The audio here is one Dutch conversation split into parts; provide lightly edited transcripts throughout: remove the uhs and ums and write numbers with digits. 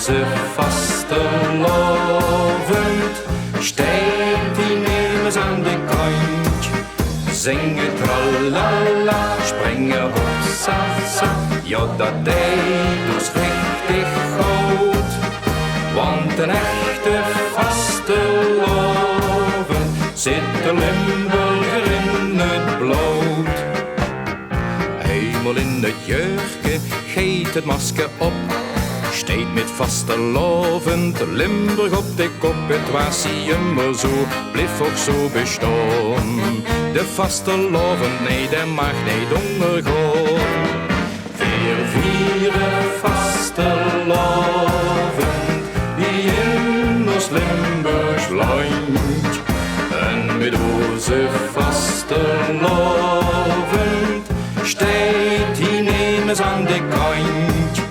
doze vastelovend, steekt die nemens aan de kant. Zingen tralala, springen hopsa sa, ja dat deed dus richtig goed. Want een echte vastelovend zit de Limburger in het bloot. Eenmaal in het jurkje, geet het masker op, steekt met vastelovend Limburg op de kop. Het was immer zo, bleef ook zo bestaan. De vastelovend, nee, dat mag niet ondergaan. Vieren vastelovend, die in ons Limburgs land. En met onze vastelovend steekt die nemens aan de kant.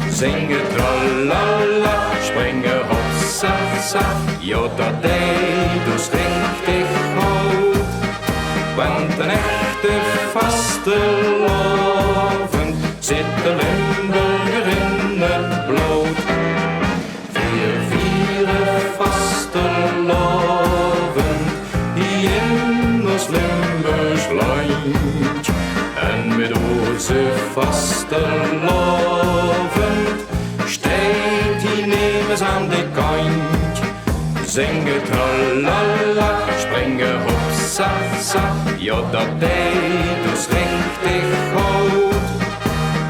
Zingen tralala, springen hopsa sa, ja dat deed dus richtig goed. Want een echte vastelovend zit de Limburger in het bloot. Vieren vastelovend, die in ons Limburgs land. En met onze vastelovend steekt die nemens aan de kant. Zingen tralala, springen hopsa sa, ja dat deed dus richtig goed.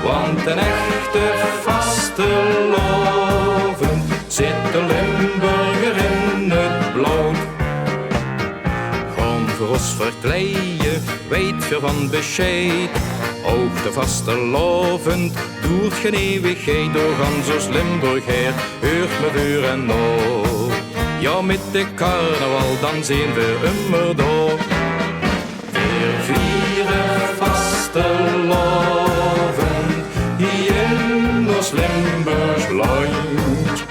Want een echte vastelovend zit de Limburger in het bloot. Gewoon voor ons verkleien, weet je van bescheid. Ook de vastelovend doet geen eeuwigheid. Door gans ons Limburg her, heurt me vuur en nood. Ja, met de carnaval dan zien we immer door. Vieren vastelovend, die in ons Limburgs land.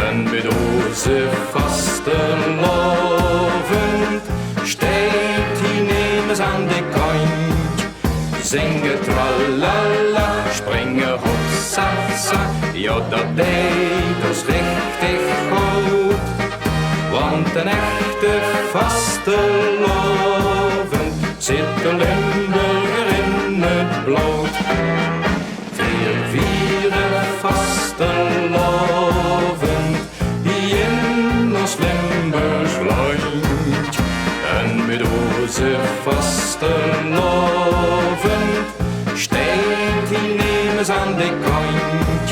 En met onze vastelovend steekt die nemens aan de kant. Zingen tralala, springen hopsa sa, ja dat deed dus richtig goed. Want een echte vastelovend zit de Limburger in het bloot. Vieren vastelovend, die in ons Limburgs land. En met onze vastelovend steekt die nemens aan de kant.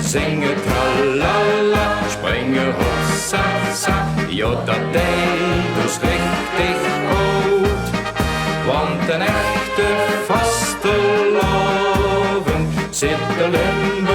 Zingen tralala, springen hopsa sa, ja dat deed dus richtig goed. Want een echte vastelovend zit de Limburg